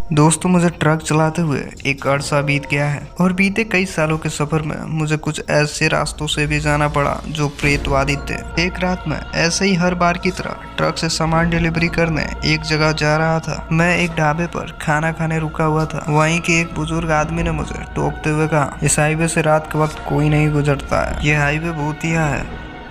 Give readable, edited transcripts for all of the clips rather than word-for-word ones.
दोस्तों, मुझे ट्रक चलाते हुए एक अरसा बीत गया है और बीते कई सालों के सफर में मुझे कुछ ऐसे रास्तों से भी जाना पड़ा जो प्रेतवादी थे। एक रात में ऐसे ही हर बार की तरह ट्रक से सामान डिलीवरी करने एक जगह जा रहा था। मैं एक ढाबे पर खाना खाने रुका हुआ था। वहीं के एक बुजुर्ग आदमी ने मुझे टोकते हुए कहा, इस हाईवे से रात के वक्त कोई नहीं गुजरता है। ये हाईवे भूतिया है।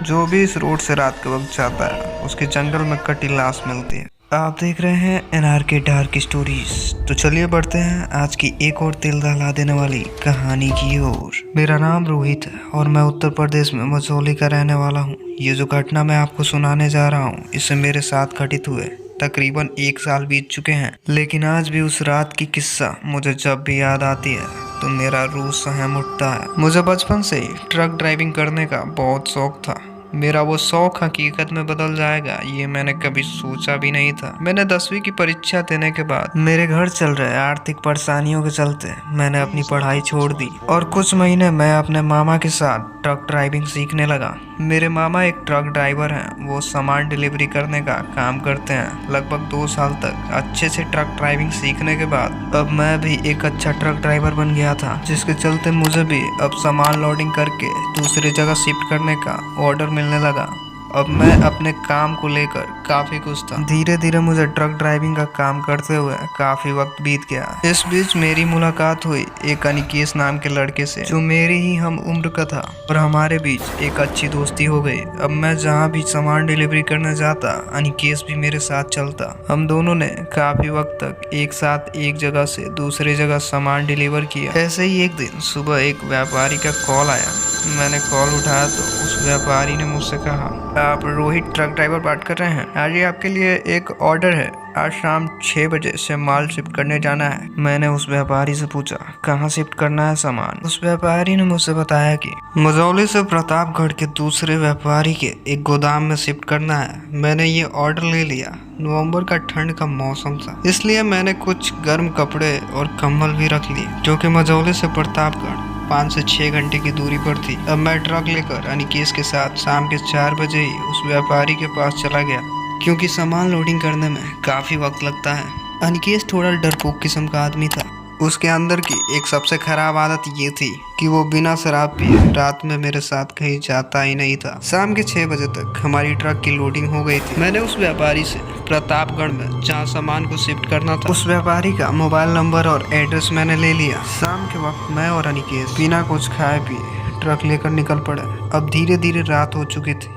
जो भी इस रोड से रात के वक्त जाता है उसके जंगल में कटी लाश मिलती है। आप देख रहे हैं NRK डार्क स्टोरीज। तो चलिए बढ़ते हैं आज की एक और दिल दहला देने वाली कहानी की ओर। मेरा नाम रोहित है और मैं उत्तर प्रदेश में मझौली का रहने वाला हूँ। ये जो घटना मैं आपको सुनाने जा रहा हूँ इससे मेरे साथ घटित हुए तकरीबन 1 साल बीत चुके हैं, लेकिन आज भी उस रात की किस्सा मुझे जब भी याद आती है तो मेरा रूह सहम उठता है। मुझे बचपन से ही ट्रक ड्राइविंग करने का बहुत शौक था। मेरा वो शौक हकीकत में बदल जाएगा ये मैंने कभी सोचा भी नहीं था। मैंने 10वीं की परीक्षा देने के बाद मेरे घर चल रहे आर्थिक परेशानियों के चलते मैंने अपनी पढ़ाई छोड़ दी और कुछ महीने मैं अपने मामा के साथ ट्रक ड्राइविंग सीखने लगा। मेरे मामा एक ट्रक ड्राइवर हैं। वो सामान डिलीवरी करने का काम करते हैं। लगभग 2 साल तक अच्छे से ट्रक ड्राइविंग सीखने के बाद अब मैं भी एक अच्छा ट्रक ड्राइवर बन गया था, जिसके चलते मुझे भी अब सामान लोडिंग करके दूसरी जगह शिफ्ट करने का ऑर्डर मिलने लगा। अब मैं अपने काम को लेकर काफी खुश था। धीरे धीरे मुझे ट्रक ड्राइविंग का काम करते हुए काफी वक्त बीत गया। इस बीच मेरी मुलाकात हुई एक अनिकेश नाम के लड़के से, जो मेरी ही हम उम्र का था और हमारे बीच एक अच्छी दोस्ती हो गई। अब मैं जहाँ भी सामान डिलीवरी करने जाता अनिकेश भी मेरे साथ चलता। हम दोनों ने काफी वक्त तक एक साथ एक जगह से दूसरी जगह सामान डिलीवर किया। ऐसे ही एक दिन सुबह एक व्यापारी का कॉल आया। मैंने कॉल उठाया तो उस व्यापारी ने मुझसे कहा, आप रोहित ट्रक ड्राइवर बात कर रहे हैं? आज आपके लिए एक ऑर्डर है। आज शाम 6 बजे से माल शिफ्ट करने जाना है। मैंने उस व्यापारी से पूछा, कहाँ शिफ्ट करना है सामान? उस व्यापारी ने मुझसे बताया कि मझौली से प्रतापगढ़ के दूसरे व्यापारी के एक गोदाम में शिफ्ट करना है। मैंने ये ऑर्डर ले लिया। नवंबर का ठंड का मौसम था, इसलिए मैंने कुछ गर्म कपड़े और कंबल भी रख लिए, जो कि मझौली से प्रतापगढ़ 5 से 6 घंटे की दूरी पर थी। अब मैं ट्रक लेकर अनिकेश के साथ शाम के 4 बजे ही उस व्यापारी के पास चला गया, क्योंकि सामान लोडिंग करने में काफी वक्त लगता है। अनिकेश थोड़ा डरपोक किस्म का आदमी था। उसके अंदर की एक सबसे खराब आदत ये थी कि वो बिना शराब पिए रात में मेरे साथ कहीं जाता ही नहीं था। शाम के 6 बजे तक हमारी ट्रक की लोडिंग हो गई थी। मैंने उस व्यापारी से प्रतापगढ़ में जहाँ सामान को शिफ्ट करना था उस व्यापारी का मोबाइल नंबर और एड्रेस मैंने ले लिया। शाम के वक्त मैं और अनिकेश बिना कुछ खाए पिए ट्रक लेकर निकल पड़े। अब धीरे धीरे रात हो चुकी थी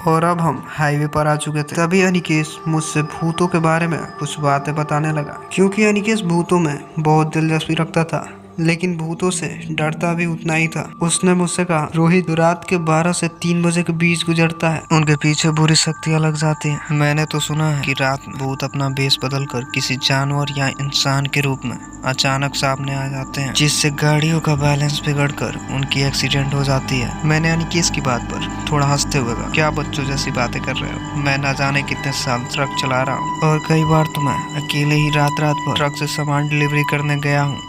और अब हम हाईवे पर आ चुके थे। तभी अनिकेश मुझसे भूतों के बारे में कुछ बातें बताने लगा, क्योंकि अनिकेश भूतों में बहुत दिलचस्पी रखता था, लेकिन भूतों से डरता भी उतना ही था। उसने मुझसे कहा, रोहित रात के 12 से 3 बजे के बीच गुजरता है, उनके पीछे बुरी शक्तियां लग जाती हैं। मैंने तो सुना है कि रात भूत अपना भेष बदल कर किसी जानवर या इंसान के रूप में अचानक सामने आ जाते हैं, जिससे गाड़ियों का बैलेंस बिगड़कर उनकी एक्सीडेंट हो जाती है। मैंने अनिकेश की बात पर थोड़ा हंसते हुए कहा, क्या बच्चों जैसी बातें कर रहे हो? मैं ना जाने कितने साल ट्रक चला रहा हूँ और कई बार तो मैं अकेले ही रात भर ट्रक से सामान डिलीवरी करने गया हूँ,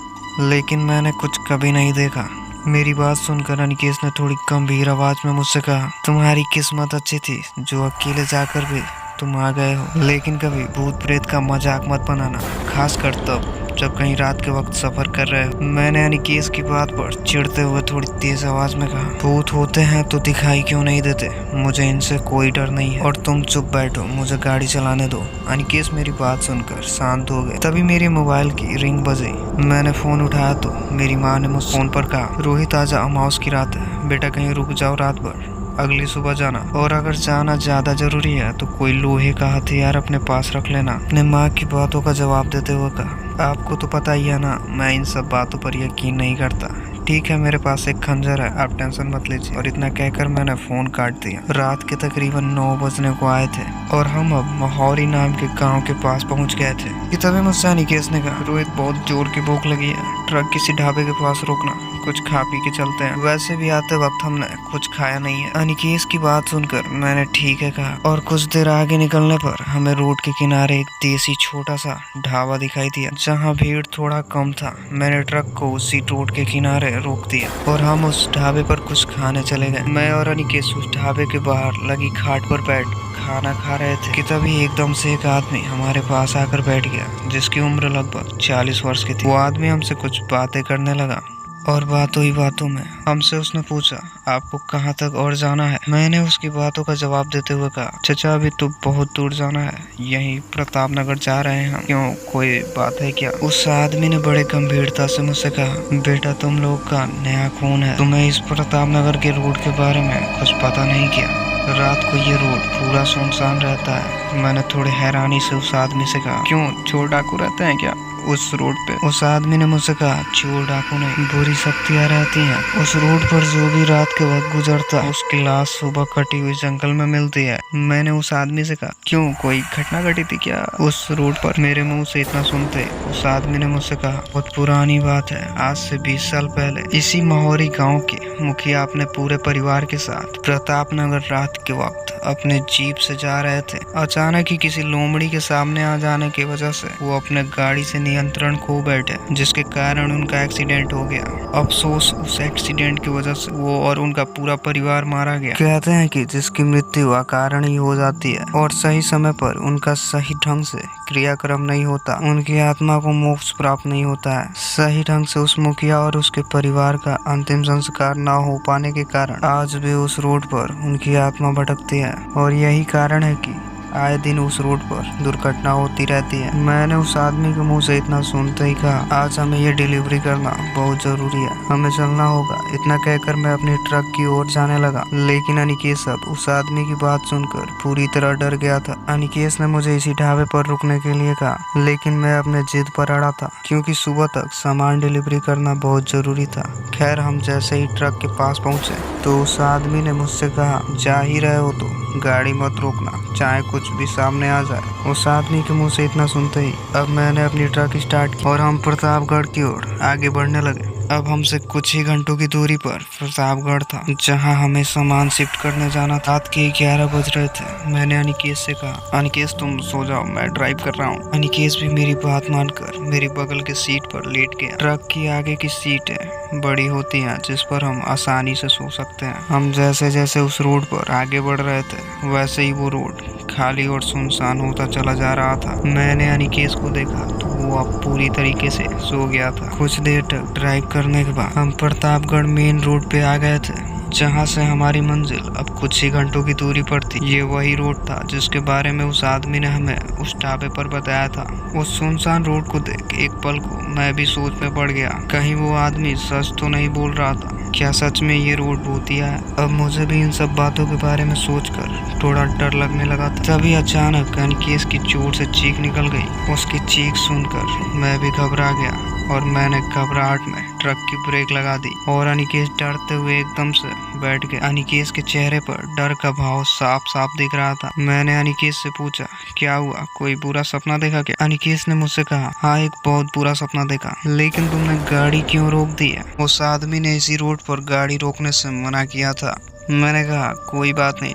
लेकिन मैंने कुछ कभी नहीं देखा। मेरी बात सुनकर अनिकेश ने थोड़ी गंभीर आवाज में मुझसे कहा, तुम्हारी किस्मत अच्छी थी जो अकेले जाकर भी तुम आ गए हो, लेकिन कभी भूत प्रेत का मजाक मत बनाना, खासकर तब जब कहीं रात के वक्त सफर कर रहे हो। मैंने अनिकेश की बात पर चिढ़ते हुए थोड़ी तेज आवाज में कहा, भूत होते हैं तो दिखाई क्यों नहीं देते? मुझे इनसे कोई डर नहीं है और तुम चुप बैठो, मुझे गाड़ी चलाने दो। अनिकेश मेरी बात सुनकर शांत हो गए। तभी मेरे मोबाइल की रिंग बजी। मैंने फोन उठाया तो मेरी माँ ने मुझ फोन पर कहा, रोहित आजा, अमावस की रात है, बेटा कहीं रुक जाओ रात भर, अगली सुबह जाना, और अगर जाना ज्यादा जरूरी है तो कोई लोहे का हथियार अपने पास रख लेना। अपने माँ की बातों का जवाब देते हुए कहा, आपको तो पता ही है ना, मैं इन सब बातों पर यकीन नहीं करता। ठीक है, मेरे पास एक खंजर है, आप टेंशन मत लीजिए। और इतना कहकर मैंने फोन काट दिया। रात के तकरीबन 9 बजने को आए थे और हम अब महोरी नाम के गांव के पास पहुंच गए थे कि तभी मुझसे अनिकेश ने कहा, रोहित बहुत जोर की भूख लगी है, ट्रक किसी ढाबे के पास रोकना, कुछ खा पी के चलते हैं। वैसे भी आते वक्त हमने कुछ खाया नहीं है। अनिकेश की बात सुनकर मैंने ठीक है कहा और कुछ देर आगे निकलने पर हमें रोड के किनारे एक देसी छोटा सा ढाबा दिखाई दिया, जहाँ भीड़ थोड़ा कम था। मैंने ट्रक को उसी रोड के किनारे रोक दिया और हम उस ढाबे पर कुछ खाने चले गए। मैं और अनिकेश उस ढाबे के बाहर लगी खाट पर बैठ खाना खा रहे थे कि तभी एकदम से एक आदमी हमारे पास आकर बैठ गया, जिसकी उम्र लगभग 40 वर्ष की थी। वो आदमी हमसे कुछ बातें करने लगा और बातों ही बातों में हमसे उसने पूछा, आपको कहाँ तक और जाना है? मैंने उसकी बातों का जवाब देते हुए कहा, चचा अभी तो बहुत दूर जाना है, यहीं प्रताप नगर जा रहे हैं हम। क्यों, कोई बात है क्या? उस आदमी ने बड़े गंभीरता से मुझसे कहा, बेटा तुम लोग का नया खून है, तुम्हें इस प्रताप नगर के रोड के बारे में कुछ पता नहीं क्या? रात को ये रोड पूरा सुनसान रहता है। मैंने थोड़ी हैरानी से उस आदमी से कहा, क्यों, चोर डाकू रहते हैं क्या उस रोड पे? उस आदमी ने मुझसे कहा, चोर डाकू नहीं, बुरी शक्तियाँ रहती हैं उस रोड पर। जो भी रात के वक्त गुजरता है उसकी लाश सुबह कटी हुई जंगल में मिलती है। मैंने उस आदमी से कहा, क्यों, कोई घटना घटी थी क्या उस रोड पर? मेरे मुंह से इतना सुनते उस आदमी ने मुझसे कहा, बहुत पुरानी बात है, आज से 20 साल पहले इसी महोरी गाँव के मुखिया अपने पूरे परिवार के साथ प्रताप नगर रात के वक्त अपने जीप से जा रहे थे। अचानक ही किसी लोमड़ी के सामने आ जाने की वजह से वो अपने गाड़ी से नियंत्रण खो बैठे, जिसके कारण उनका एक्सीडेंट हो गया। अफसोस, उस एक्सीडेंट की वजह से वो और उनका पूरा परिवार मारा गया। कहते हैं कि जिसकी मृत्यु अकारण ही हो जाती है और सही समय पर उनका सही ढंग से क्रियाक्रम नहीं होता, उनकी आत्मा को मोक्ष प्राप्त नहीं होता है। सही ढंग से उस मुखिया और उसके परिवार का अंतिम संस्कार न हो पाने के कारण आज भी उस रोड पर उनकी आत्मा भटकती है और यही कारण है कि आए दिन उस रोड पर दुर्घटना होती रहती है। मैंने उस आदमी के मुंह से इतना सुनते ही कहा, आज हमें ये डिलीवरी करना बहुत जरूरी है, हमें चलना होगा। इतना कहकर मैं अपनी ट्रक की ओर जाने लगा, लेकिन अनिकेश अब उस आदमी की बात सुनकर पूरी तरह डर गया था। अनिकेश ने मुझे इसी ढाबे पर रुकने के लिए कहा, लेकिन मैं अपने जिद पर अड़ा था क्योंकि सुबह तक सामान डिलीवरी करना बहुत जरूरी था। खैर, हम जैसे ही ट्रक के पास पहुंचे तो उस आदमी ने मुझसे कहा, जा ही रहे हो तो गाड़ी मत रोकना, चाहे कुछ भी सामने आ जाए। उस आदमी के मुंह से इतना सुनते ही अब मैंने अपनी ट्रक स्टार्ट की और हम प्रतापगढ़ की ओर आगे बढ़ने लगे। अब हमसे कुछ ही घंटों की दूरी पर प्रतापगढ़ था, जहां हमें सामान शिफ्ट करने जाना था। रात के 11 बज रहे थे। मैंने अनिकेश से कहा, अनिकेश तुम सो जाओ, मैं ड्राइव कर रहा हूँ। अनिकेश भी मेरी बात मानकर मेरी बगल के सीट पर लेट गया। ट्रक की आगे की सीटें बड़ी होती हैं जिस पर हम आसानी से सो सकते हैं। हम जैसे जैसे उस रोड पर आगे बढ़ रहे थे वैसे ही वो रोड खाली और सुनसान होता चला जा रहा था। मैंने अनिकेश को देखा तो वो अब पूरी तरीके से सो गया था। कुछ देर तक ड्राइव करने के बाद हम प्रतापगढ़ मेन रोड पे आ गए थे, जहाँ से हमारी मंजिल अब कुछ ही घंटों की दूरी पर थी। ये वही रोड था जिसके बारे में उस आदमी ने हमें उस ढाबे पर बताया था। उस सुनसान रोड को देख एक पल को मैं भी सोच में पड़ गया, कहीं वो आदमी सच तो नहीं बोल रहा था? क्या सच में ये रोड भूतिया है? अब मुझे भी इन सब बातों के बारे में सोचकर थोड़ा डर लगने लगा था। तभी अचानक अनिकेश की चोट से चीख निकल गई। उसकी चीख सुनकर मैं भी घबरा गया और मैंने घबराहट में ट्रक की ब्रेक लगा दी और अनिकेश डरते हुए एकदम से बैठ गए। अनिकेश के चेहरे पर डर का भाव साफ साफ दिख रहा था। मैंने अनिकेश से पूछा, क्या हुआ, कोई बुरा सपना देखा क्या? अनिकेश ने मुझसे कहा, हाँ, एक बहुत बुरा सपना देखा। लेकिन तुमने गाड़ी क्यों रोक दी है? उस आदमी ने इसी रोड पर गाड़ी रोकने से मना किया था। मैंने कहा, कोई बात नहीं,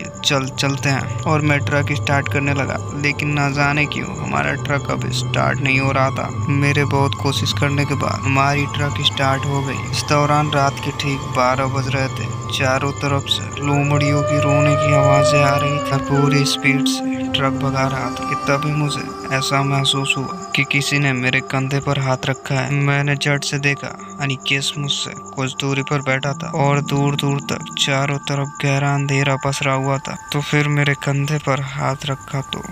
चलते हैं। और मैं ट्रक स्टार्ट करने लगा, लेकिन ना जाने क्यों हमारा ट्रक अब स्टार्ट नहीं हो रहा था। मेरे बहुत कोशिश करने के बाद हमारी ट्रक स्टार्ट हो गई। इस दौरान रात के ठीक 12 बज रहे थे। चारों तरफ से लोमड़ियों की रोने की आवाजें आ रही थी। पूरी स्पीड से ट्रक भगा रहा था कि तभी मुझे ऐसा महसूस हुआ कि किसी ने मेरे कंधे पर हाथ रखा है। मैंने झट से देखा, अनिकेश मुझसे कुछ दूरी पर बैठा था और दूर दूर तक चारों तरफ गहरा अंधेरा पसरा हुआ था। तो फिर मेरे कंधे पर हाथ रखा तो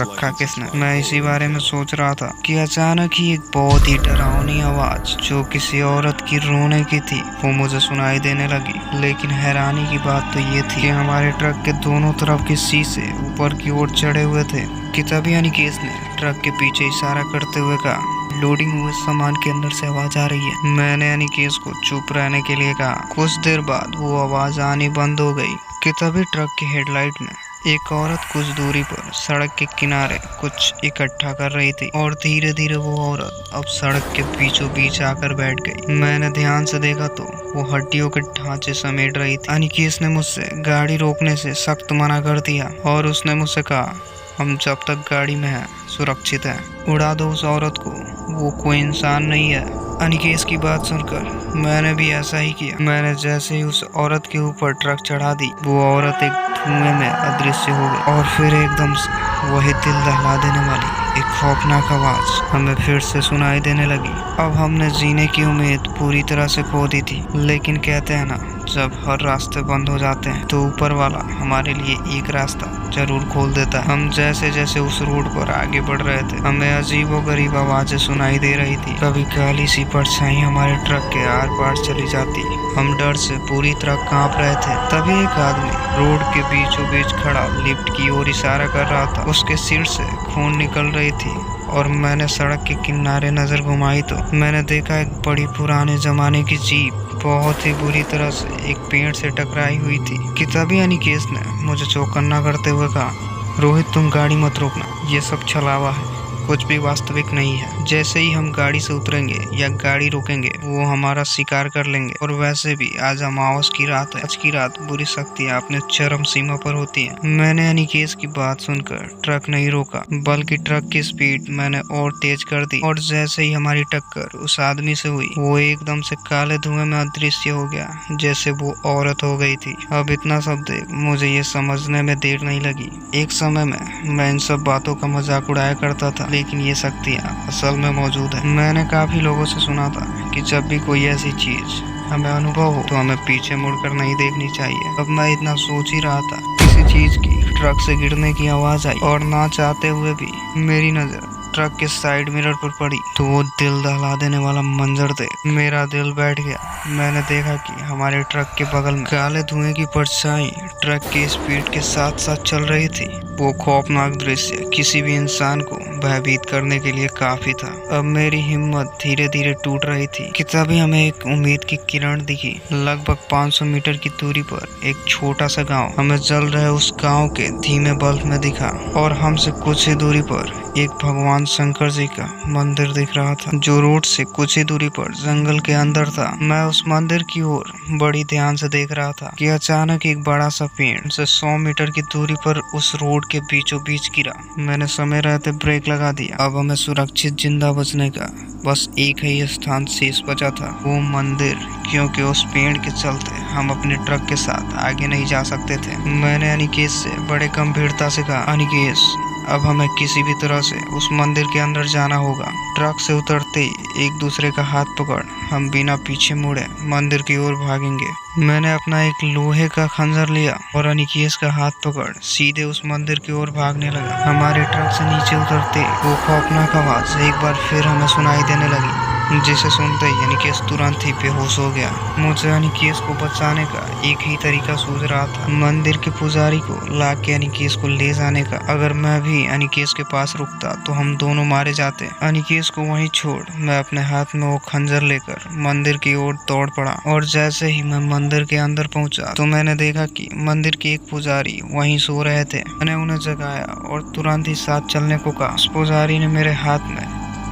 रखा किसने? मैं इसी बारे में सोच रहा था कि अचानक ही एक बहुत ही डरावनी आवाज जो किसी औरत की रोने की थी वो मुझे सुनाई देने लगी। लेकिन हैरानी की बात तो ये थी कि हमारे ट्रक के दोनों तरफ के शीशे ऊपर की ओर चढ़े हुए थे कि तभी अनिकेश ने ट्रक के पीछे इशारा करते हुए कहा, लोडिंग हुए सामान के अंदर से आवाज आ रही है। मैंने अनिकेश को चुप रहने के लिए कहा। कुछ देर बाद वो आवाज आनी बंद हो गई कि तभी ट्रक की हेडलाइट में एक औरत कुछ दूरी पर सड़क के किनारे कुछ इकट्ठा कर रही थी और धीरे धीरे वो औरत अब सड़क के बीचों बीच आकर बैठ गई। मैंने ध्यान से देखा तो वो हड्डियों के ढांचे समेट रही थी। अनिकेश ने मुझसे गाड़ी रोकने से सख्त मना कर दिया और उसने मुझसे कहा, हम जब तक गाड़ी में हैं सुरक्षित हैं, उड़ा दो उस औरत को, वो कोई इंसान नहीं है। अनिकेश की बात सुनकर मैंने भी ऐसा ही किया। मैंने जैसे ही उस औरत के ऊपर ट्रक चढ़ा दी, वो औरत एक धुएं में अदृश्य हो गए और फिर एकदम से वही दिल दहला देने वाली एक खौफनाक आवाज हमें फिर से सुनाई देने लगी। अब हमने जीने की उम्मीद पूरी तरह से खो दी थी, लेकिन कहते हैं ना, जब हर रास्ते बंद हो जाते हैं तो ऊपर वाला हमारे लिए एक रास्ता जरूर खोल देता है। हम जैसे जैसे उस रोड पर आगे बढ़ रहे थे, हमें अजीब व गरीब आवाजें सुनाई दे रही थी। कभी काली सी परछाई हमारे ट्रक के आर पार चली जाती। हम डर से पूरी तरह कांप रहे थे। तभी एक आदमी रोड के बीचों बीच खड़ा लिफ्ट की ओर इशारा कर रहा था। उसके सिर से खून निकल रही थी और मैंने सड़क के किनारे नजर घुमाई तो मैंने देखा एक बड़ी पुराने जमाने की जीप बहुत ही बुरी तरह से एक पेड़ से टकराई हुई थी। कि तभी अनिकेत ने मुझे चौकन्ना करते हुए कहा, रोहित तुम गाड़ी मत रोकना, ये सब छलावा है, कुछ भी वास्तविक नहीं है। जैसे ही हम गाड़ी से उतरेंगे या गाड़ी रोकेंगे वो हमारा शिकार कर लेंगे। और वैसे भी आज अमावस की रात है। आज की रात बुरी शक्तियाँ अपने चरम सीमा पर होती हैं। मैंने अनिकेत की बात सुनकर ट्रक नहीं रोका, बल्कि ट्रक की स्पीड मैंने और तेज कर दी। और जैसे ही हमारी टक्कर उस आदमी से हुई, वो एकदम से काले धुएं में अदृश्य हो गया, जैसे वो औरत हो गई थी। अब इतना सब देख मुझे ये समझने में देर नहीं लगी। एक समय में मैं इन सब बातों का मजाक उड़ाया करता था, लेकिन ये शक्तियाँ असल में मौजूद है। मैंने काफी लोगों से सुना था कि जब भी कोई ऐसी चीज हमें अनुभव हो तो हमें पीछे मुड़कर नहीं देखनी चाहिए। अब मैं इतना सोच ही रहा था, किसी चीज की ट्रक से गिरने की आवाज आई और ना चाहते हुए भी मेरी नजर ट्रक के साइड मिरर पर पड़ी तो वो दिल दहला देने वाला मंजर देख मेरा दिल बैठ गया। मैंने देखा कि हमारे ट्रक के बगल में काले धुएं की परछाई ट्रक की स्पीड के साथ साथ चल रही थी। वो खौफनाक दृश्य किसी भी इंसान को भयभीत करने के लिए काफी था। अब मेरी हिम्मत धीरे धीरे टूट रही थी कि तभी हमें एक उम्मीद की किरण दिखी। लगभग 500 मीटर की दूरी पर एक छोटा सा गांव हमें जल रहे उस गांव के धीमे बल्ब में दिखा और हमसे कुछ ही दूरी पर एक भगवान शंकर जी का मंदिर दिख रहा था, जो रोड से कुछ ही दूरी पर जंगल के अंदर था। मैं उस मंदिर की ओर बड़ी ध्यान से देख रहा था कि अचानक एक बड़ा सा पेड़ से 100 मीटर की दूरी पर उस रोड के बीचों बीच गिरा। मैंने समय रहते ब्रेक लगा दिया। अब हमें सुरक्षित जिंदा बचने का बस एक ही स्थान शेष बचा था, वो मंदिर, क्योंकि उस पेड़ के चलते हम अपने ट्रक के साथ आगे नहीं जा सकते थे। मैंने अनिकेत से बड़े गंभीरता से कहा, अनिकेत अब हमें किसी भी तरह से उस मंदिर के अंदर जाना होगा। ट्रक से उतरते ही एक दूसरे का हाथ पकड़ हम बिना पीछे मुड़े मंदिर की ओर भागेंगे। मैंने अपना एक लोहे का खंजर लिया और अनिकेत का हाथ पकड़ सीधे उस मंदिर की ओर भागने लगा। हमारे ट्रक से नीचे उतरते वो खौफनाक आवाज एक बार फिर हमें सुनाई देने लगी, जिसे सुनते ही अनिकेत तुरंत ही बेहोश हो गया। मुझे अनिकेत को बचाने का एक ही तरीका सूझ रहा था, मंदिर के पुजारी को लाके अनिकेत को ले जाने का। अगर मैं भी अनिकेत के पास रुकता तो हम दोनों मारे जाते। अनिकेत को वहीं छोड़ मैं अपने हाथ में वो खंजर लेकर मंदिर की ओर दौड़ पड़ा। और जैसे ही मैं मंदिर के अंदर पहुंचा तो मैंने देखा कि मंदिर के एक पुजारी वहीं सो रहे थे। मैंने उन्हें जगाया और तुरंत ही साथ चलने को कहा। उस पुजारी ने मेरे हाथ में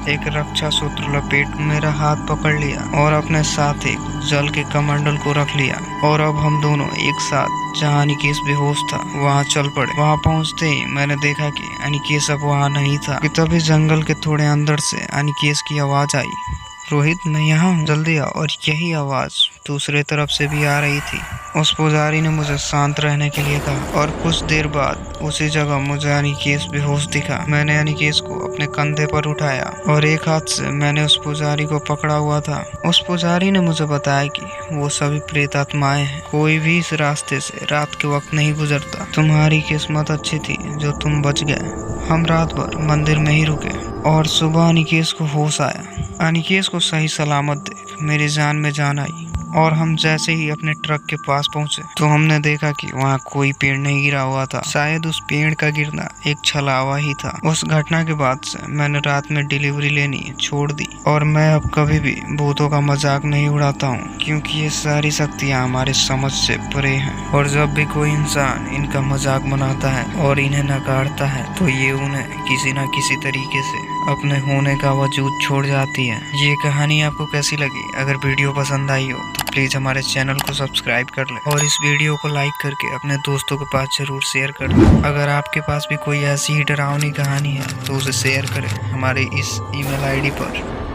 एक रक्षा सूत्र लपेट मेरा हाथ पकड़ लिया और अपने साथ एक जल के कमंडल को रख लिया। और अब हम दोनों एक साथ जहाँ अनिकेत बेहोश था वहाँ चल पड़े। वहाँ पहुँचते ही मैंने देखा कि अनिकेत अब वहाँ नहीं था। कि तभी जंगल के थोड़े अंदर से अनिकेत की आवाज आई, रोहित मैं यहाँ हूँ, जल्दी आ। और यही आवाज दूसरे तरफ से भी आ रही थी। उस पुजारी ने मुझे शांत रहने के लिए कहा और कुछ देर बाद उसी जगह मुझे अनिकेत बेहोश दिखा। मैंने अनिकेत को अपने कंधे पर उठाया और एक हाथ से मैंने उस पुजारी को पकड़ा हुआ था। उस पुजारी ने मुझे बताया कि वो सभी प्रेत आत्माएं हैं, कोई भी इस रास्ते से रात के वक्त नहीं गुजरता। तुम्हारी किस्मत अच्छी थी जो तुम बच गए। हम रात भर मंदिर में ही रुके और सुबह अनिकेत को होश आया। अनिकेत को सही सलामत देख मेरी जान में जान आई और हम जैसे ही अपने ट्रक के पास पहुंचे तो हमने देखा कि वहाँ कोई पेड़ नहीं गिरा हुआ था। शायद उस पेड़ का गिरना एक छलावा ही था। उस घटना के बाद से मैंने रात में डिलीवरी लेनी छोड़ दी और मैं अब कभी भी भूतों का मजाक नहीं उड़ाता हूँ, क्योंकि ये सारी शक्तियाँ हमारे समझ से परे हैं। और जब भी कोई इंसान इनका मजाक बनाता है और इन्हें नकारता है तो ये उन्हें किसी न किसी तरीके से अपने होने का वजूद छोड़ जाती है। ये कहानी आपको कैसी लगी? अगर वीडियो पसंद आई हो तो प्लीज़ हमारे चैनल को सब्सक्राइब कर लें और इस वीडियो को लाइक करके अपने दोस्तों के पास जरूर शेयर कर दें। अगर आपके पास भी कोई ऐसी ही डरावनी कहानी है तो उसे शेयर करें हमारे इस email ID पर।